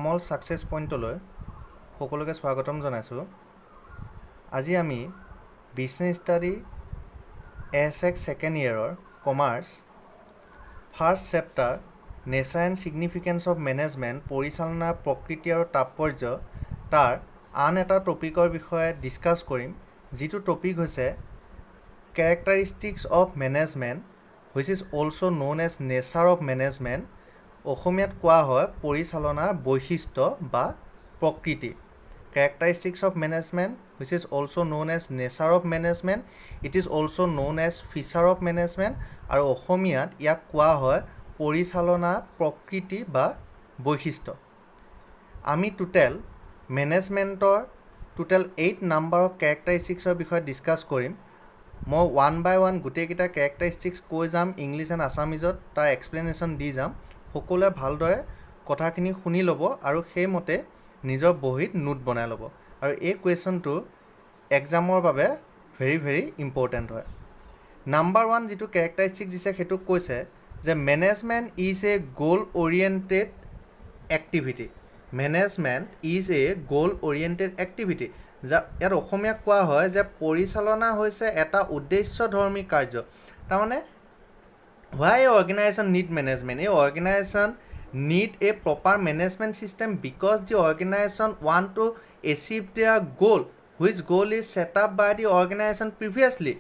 কমল সাকসেছ পইণ্টলৈ সকলোকে স্বাগতম জনাইছোঁ। আজি আমি বিজনেছ ষ্টাডি এছ ছেকেণ্ড ইয়েৰৰ commerce first chapter nature and significance of management পৰিচালনাৰ প্ৰকৃতি আৰু তাৎপৰ্য তাৰ আন এটা টপিকৰ বিষয়ে ডিছকাছ কৰিম, যিটো টপিক হৈছে characteristics of management which is also' known as nature of management. অসমীয়াত কোৱা হয় পৰিচালনাৰ বৈশিষ্ট্য বা প্ৰকৃতি। Characteristics of management which is also' known as nature of management, it is also' known as feature of management, আৰু অসমীয়াত ইয়াক কোৱা হয় পৰিচালনাৰ প্ৰকৃতি বা বৈশিষ্ট্য। আমি মেনেজমেণ্টৰ 8 নাম্বাৰ অফ কেৰেক্টাৰিষ্টিক্সৰ বিষয়ে ডিছকাছ কৰিম। মই ওৱান বাই ওৱান গোটেইকেইটা কেৰেক্টাৰিষ্টিক্স কৈ যাম, ইংলিছ এণ্ড আছামিজত তাৰ এক্সপ্লেনেশ্যন দি যাম। সকলোৱে ভালদৰে কথাখিনি শুনি ল'ব আৰু সেইমতে নিজৰ বহীত নোট বনাই ল'ব। আৰু এই কুৱেশ্যনটো এক্সামৰ বাবে ভেৰি ভেৰি ইম্পৰ্টেণ্ট হয়। নাম্বাৰ 1 যিটো কেৰেক্টাৰিষ্টিক্স দিছে সেইটো কৈছে যে মেনেজমেণ্ট ইজ এ গ'ল অৰিয়েণ্টেড এক্টিভিটি। মেনেজমেণ্ট ইজ এ গ'ল অৰিয়েণ্টেড এক্টিভিটি। ইয়াত অসমীয়াত কোৱা হয় যে পৰিচালনা হৈছে এটা উদ্দেশ্যধৰ্মী কাৰ্য। তাৰমানে why a organization need management? A organization need a proper management system because the organization want to achieve their goal, which goal is set up by the organization previously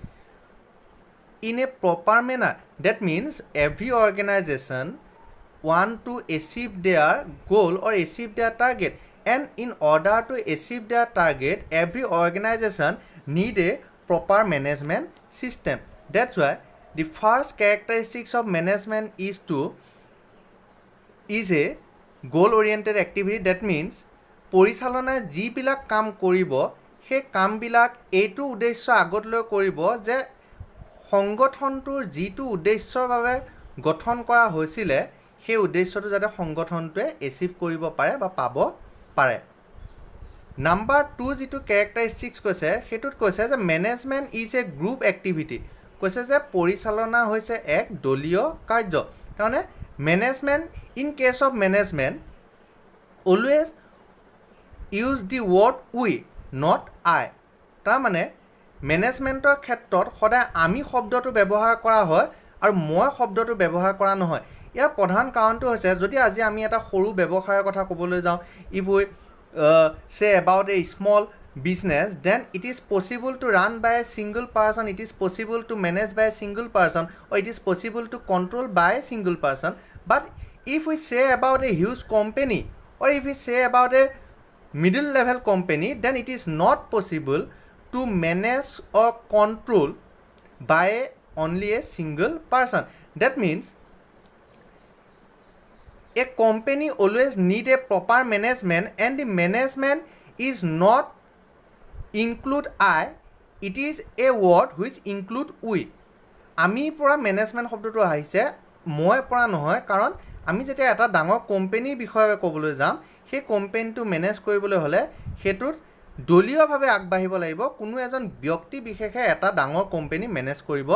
in a proper manner. That means every organization want to achieve their goal or achieve their target, and in order to achieve their target every organization need a proper management system. That's why the first characteristics of management is a goal oriented activity. That means পৰিচালনাই যিবিলাক কাম কৰিব সেই কামবিলাক এইটো উদ্দেশ্য আগত লৈ কৰিব যে সংগঠনটোৰ যিটো উদ্দেশ্যৰ বাবে গঠন কৰা হৈছিলে সেই উদ্দেশ্যটো যাতে সংগঠনটোৱে এচিভ কৰিব পাৰে বা পাব পাৰে। নাম্বাৰ 2 যিটো কেৰেক্টাৰিষ্টিক্স কৈছে সেইটোত কৈছে যে management is a group activity. কৈছে যে পৰিচালনা হৈছে এক দলীয় কাৰ্য। তাৰমানে management in case of management always use the word we not I. তাৰমানে মেনেজমেণ্টৰ ক্ষেত্ৰত সদায় আমি শব্দটো ব্যৱহাৰ কৰা হয় আৰু মই শব্দটো ব্যৱহাৰ কৰা নহয়। ইয়াৰ প্ৰধান কাৰণটো হৈছে যদি আজি আমি এটা সৰু ব্যৱসায়ৰ কথা ক'বলৈ যাওঁ, if we say about a small business, then it is possible to run by a single person, it is possible to manage by a single person, or it is possible to control by a single person. But if we say about a huge company, or if we say about a middle level company, then it is not possible to manage or control by only a single person. That means a company always need a proper management, and the management is not include I, it is a word which include we. আমি পৰা management শব্দটো আহিছে, মই পৰা নহয়। কাৰণ আমি যেতিয়া এটা ডাঙৰ কোম্পেনীৰ বিষয়ে ক'বলৈ যাম সেই কোম্পেনীটো মেনেজ কৰিবলৈ হ'লে সেইটোত দলীয়ভাৱে আগবাঢ়িব লাগিব। কোনো এজন ব্যক্তি বিশেষে এটা ডাঙৰ কোম্পেনী মেনেজ কৰিব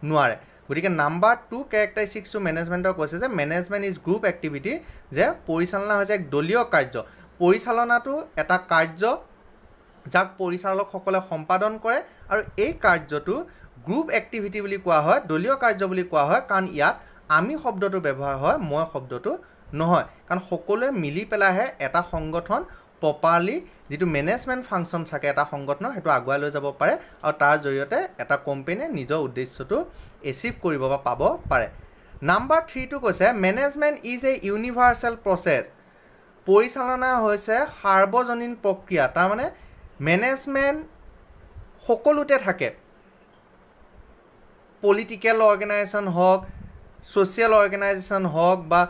নোৱাৰে। গতিকে নাম্বাৰ 2 কেৰেক্টাৰিষ্টিক্সটো মেনেজমেণ্টৰ কৈছে যে মেনেজমেণ্ট ইজ গ্ৰুপ এক্টিভিটি, যে পৰিচালনা হৈছে এক দলীয় কাৰ্য। পৰিচালনাটো এটা কাৰ্য যাক পৰিচালকসকলে সম্পাদন কৰে, আৰু এই কাৰ্যটো গ্ৰুপ এক্টিভিটি বুলি কোৱা হয়, দলীয় কাৰ্য বুলি কোৱা হয়। কাৰণ ইয়াত আমি শব্দটো ব্যৱহাৰ হয়, মই শব্দটো নহয়। কাৰণ সকলোৱে মিলি পেলাইহে এটা সংগঠন প্ৰপাৰলি যিটো মেনেজমেণ্ট ফাংচন থাকে এটা সংগঠনৰ সেইটো আগুৱাই লৈ যাব পাৰে, আৰু তাৰ জৰিয়তে এটা কোম্পেনীয়ে নিজৰ উদ্দেশ্যটো এচিভ কৰিব বা পাব পাৰে। নাম্বাৰ 3টো কৈছে management is A universal process. পৰিচালনা হৈছে সাৰ্বজনীন প্ৰক্ৰিয়া। তাৰমানে মেনেজমেণ্ট সকলোতে থাকে, পলিটিকেল অৰ্গেনাইজেশ্যন হওক, ছ'চিয়েল অৰ্গেনাইজেশ্যন হওক, বা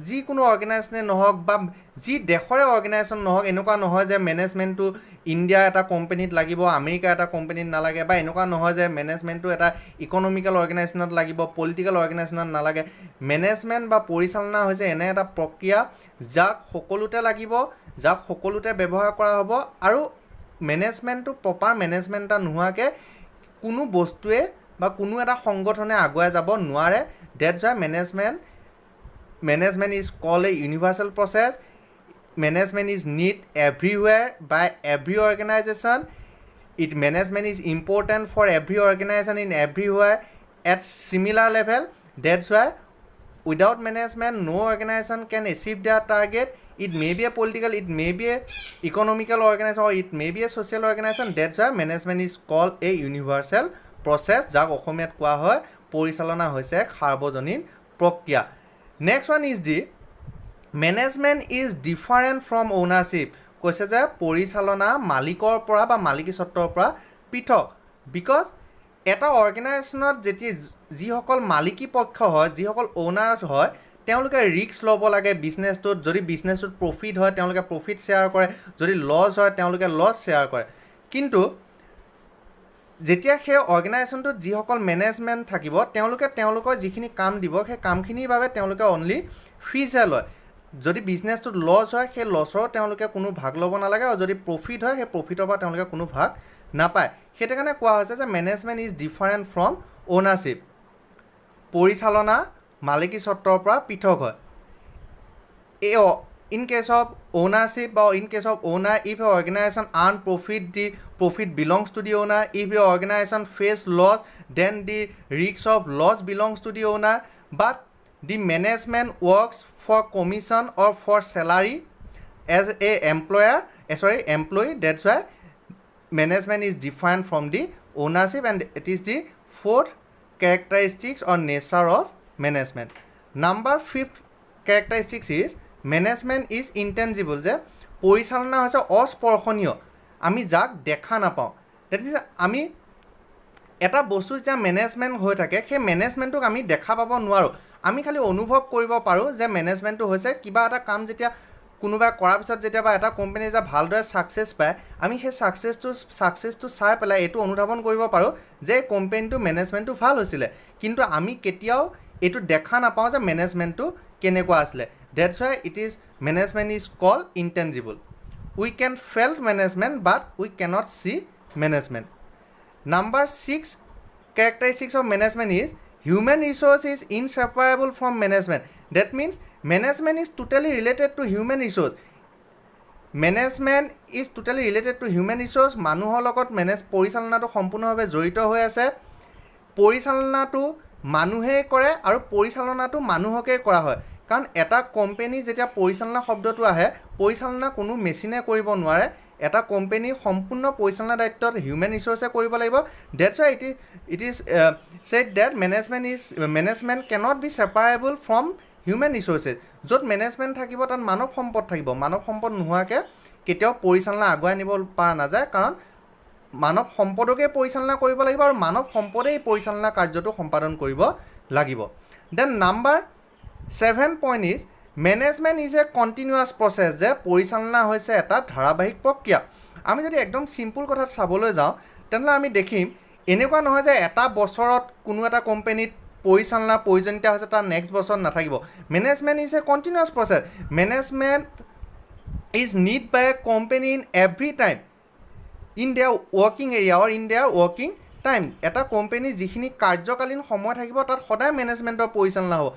যিকোনো অৰ্গেনাইজেশ্যনে নহওক বা যি দেশৰে অৰ্গেনাইজেশ্যন নহওক। এনেকুৱা নহয় যে মেনেজমেণ্টটো ইণ্ডিয়াৰ এটা কোম্পেনীত লাগিব, আমেৰিকাৰ এটা কোম্পেনীত নালাগে, বা এনেকুৱা নহয় যে মেনেজমেণ্টটো এটা ইকনমিকেল অৰ্গেনাইজেশ্যনত লাগিব, পলিটিকেল অৰ্গেনাইজেশ্যনত নালাগে। মেনেজমেণ্ট বা পৰিচালনা হৈছে এনে এটা প্ৰক্ৰিয়া যাক সকলোতে লাগিব, যাক সকলোতে ব্যৱহাৰ কৰা হ'ব, আৰু মেনেজমেণ্টটো প্ৰপাৰ মেনেজমেণ্ট এটা নোহোৱাকৈ কোনো বস্তুৱে বা কোনো এটা সংগঠনে আগুৱাই যাব নোৱাৰে। That's Y management is called a universal process. management is need everywhere by every organization. Management is important for every organization in everywhere at similar level. That's why without management, no organization can achieve their target. It may be a political, it may be a economical organization, or it may be a social organization. That's why management is called a universal process. যাক অসমীয়াত কোৱা হয় পৰিচালনা হৈছে সাৰ্বজনীন প্ৰক্ৰিয়া. Next one is the management is different from ownership. কৈছে যে পৰিচালনা মালিকৰ পৰা বা মালিকী স্বত্বৰ পৰা পৃথক. বিকজ এটা অৰ্গেনাইজেশ্যনত যেতিয়া যিসকল মালিকী পক্ষ হয়, যিসকল অ'নাৰ হয়, তেওঁলোকে ৰিস্ক ল'ব লাগে বিজনেছটোত. যদি বিজনেছটোত প্ৰফিট হয় তেওঁলোকে প্ৰফিট শ্বেয়াৰ কৰে, যদি লছ হয় তেওঁলোকে লছ শ্বেয়াৰ কৰে. কিন্তু যেতিয়া সেই অৰ্গেনাইজেশ্যনটোত যিসকল মেনেজমেণ্ট থাকিব তেওঁলোকে তেওঁলোকৰ যিখিনি কাম দিব সেই কামখিনিৰ বাবে তেওঁলোকে অনলি ফিজহে লয়. যদি বিজনেছটোত লছ হয় সেই লছৰ তেওঁলোকে কোনো ভাগ ল'ব নালাগে, আৰু যদি প্ৰফিট হয় সেই প্ৰফিটৰ পৰা তেওঁলোকে কোনো ভাগ নাপায়. সেইটো কাৰণে কোৱা হৈছে যে management is different from ownership. পৰিচালনা মালিকী স্বত্বৰ পৰা পৃথক হয়. In case of ownership or in case of owner, if your organization earn profit, the profit belongs to the owner. If your organization face loss, then the risk of loss belongs to the owner. But the management works for commission or for salary as a employee. That's why management is different from the ownership, and it is the fourth characteristics or nature of management. Number 5th characteristics is management is intangible. যে পৰিচালনা হৈছে অস্পৰ্শনীয়, আমি যাক দেখা নাপাওঁ. That means আমি এটা বস্তু যেতিয়া মেনেজমেণ্ট হৈ থাকে সেই মেনেজমেণ্টটোক আমি দেখা পাব নোৱাৰোঁ. আমি খালি অনুভৱ কৰিব পাৰোঁ যে মেনেজমেণ্টটো হৈছে কিবা এটা কাম যেতিয়া কোনোবাই কৰাৰ পিছত যেতিয়া বা এটা কোম্পানী যেতিয়া ভালদৰে ছাকচেছ পায়, আমি সেই ছাকচেছটো চাই পেলাই এইটো অনুধাৱন কৰিব পাৰোঁ যে কোম্পানীটো মেনেজমেণ্টটো ভাল হৈছিলে. কিন্তু আমি কেতিয়াও এইটো দেখা নাপাওঁ যে মেনেজমেণ্টটো কেনেকুৱা আছিলে. That's why management is called intangible. We can felt management, but we cannot see management. Number 6 characteristics of management is human resource is inseparable from management. That means management is totally related to human resource. Management is totally related to human resource. মানুহৰ লগত পৰিচালনাটো সম্পূৰ্ণভাৱে জড়িত হৈ আছে. পৰিচালনাটো মানুহে কৰে আৰু পৰিচালনাটো মানুহকে কৰা হয়. কাৰণ এটা কোম্পানী যেতিয়া পৰিচালনা শব্দটো আহে, পৰিচালনা কোনো মেচিনে কৰিব নোৱাৰে. এটা কোম্পানীৰ সম্পূৰ্ণ পৰিচালনা দায়িত্বত হিউমেন ৰিচোৰ্চে কৰিব লাগিব. That's why it is said that management cannot be separable from human resources. য'ত মেনেজমেণ্ট থাকিব তাত মানৱ সম্পদ থাকিব. মানৱ সম্পদ নোহোৱাকৈ কেতিয়াও পৰিচালনা আগুৱাই নিব পৰা নাযায়, কাৰণ মানৱ সম্পদকে পৰিচালনা কৰিব লাগিব আৰু মানৱ সম্পদেই পৰিচালনা কাৰ্যটো সম্পাদন কৰিব লাগিব. Then number 7 point is management is a continuous process. যে পৰিচালনা হৈছে এটা ধাৰাবাহিক প্ৰক্ৰিয়া. আমি যদি একদম চিম্পুল কথাত চাবলৈ যাওঁ তেনেহ'লে আমি দেখিম এনেকুৱা নহয় যে এটা বছৰত কোনো এটা কোম্পানীত পৰিচালনা প্ৰয়োজনীয়তা হৈছে তাৰ নেক্সট বছৰত নাথাকিব. Management is a continuous process. Management is need by a company in every time in their working area or in their working time. এটা কোম্পানীৰ যিখিনি কাৰ্যকালীন সময় থাকিব তাত সদায় মেনেজমেণ্টৰ পৰিচালনা হ'ব,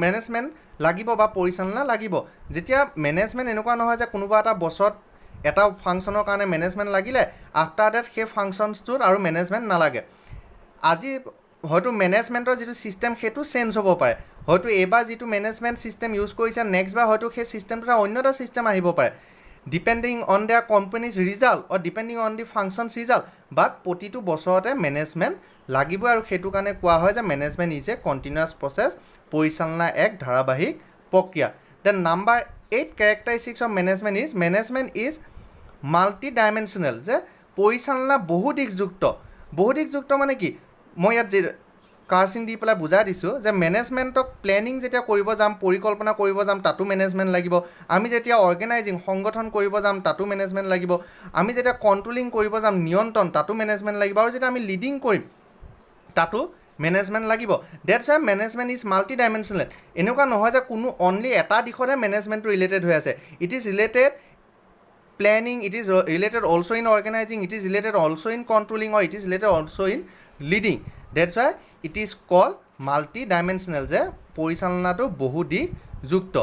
মেনেজমেণ্ট লাগিব বা পৰিচালনা লাগিব. যেতিয়া মেনেজমেণ্ট এনেকুৱা নহয় যে কোনোবা এটা বছৰত এটা ফাংচনৰ কাৰণে মেনেজমেণ্ট লাগিলে, আফটাৰ ডেট সেই ফাংচনছটোত আৰু মেনেজমেণ্ট নালাগে. আজি হয়তো মেনেজমেণ্টৰ যিটো ছিষ্টেম সেইটো চেঞ্জ হ'ব পাৰে. হয়তো এইবাৰ যিটো মেনেজমেণ্ট ছিষ্টেম ইউজ কৰিছে নেক্সট বাৰ হয়তো সেই ছিষ্টেমটোত অন্য এটা ছিষ্টেম আহিব পাৰে, depending on their companies result or depending on the functions result. But প্ৰতিটো বছৰতে মেনেজমেণ্ট লাগিবই, আৰু সেইটো কাৰণে কোৱা হয় যে management is a continuous process. পৰিচালনা এক ধাৰাবাহিক প্ৰক্ৰিয়া. Then number 8 characteristics of management is multi dimensional. যে পৰিচালনা বহুদিশযুক্ত. বহুদিশযুক্ত মানে কি, মই ইয়াত কাৰচিন দি পেলাই বুজাই দিছোঁ যে মেনেজমেণ্টক প্লেনিং যেতিয়া কৰিব যাম, পৰিকল্পনা কৰিব যাম, তাতো মেনেজমেণ্ট লাগিব. আমি যেতিয়া অৰ্গেনাইজিং সংগঠন কৰিব যাম তাতো মেনেজমেণ্ট লাগিব. আমি যেতিয়া কণ্ট্ৰলিং কৰিব যাম, নিয়ন্ত্ৰণ, তাতো মেনেজমেণ্ট লাগিব. আৰু যেতিয়া আমি লিডিং কৰিম তাতো মেনেজমেণ্ট লাগিব. That's Y management is multi dimensional. এনেকুৱা নহয় যে কোনো অনলি এটা দিশতহে মেনেজমেণ্টটো ৰিলেটেড হৈ আছে. It is related planning, it is related also in organizing, it is related also in controlling, or it is related also in leading. That's why it is called multi-dimensional. যে পৰিচালনাটো বহুদিশযুক্ত.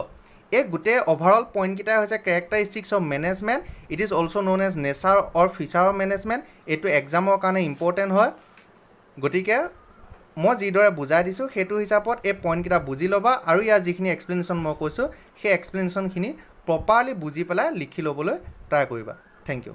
এই গোটেই overall পইণ্টকেইটাই হৈছে characteristics of management. It is also' known as nature or feature of management. এইটো এক্সামৰ কাৰণে important হয়। গতিকে মই যিদৰে বুজাই দিছোঁ সেইটো হিচাপত এই পইণ্টকেইটা বুজি ল'বা আৰু ইয়াৰ যিখিনি এক্সপ্লেনেশ্যন মই কৈছোঁ সেই এক্সপ্লেনেশ্যনখিনি প্ৰপাৰলি বুজি পেলাই লিখি ল'বলৈ ট্ৰাই কৰিবা। Thank U.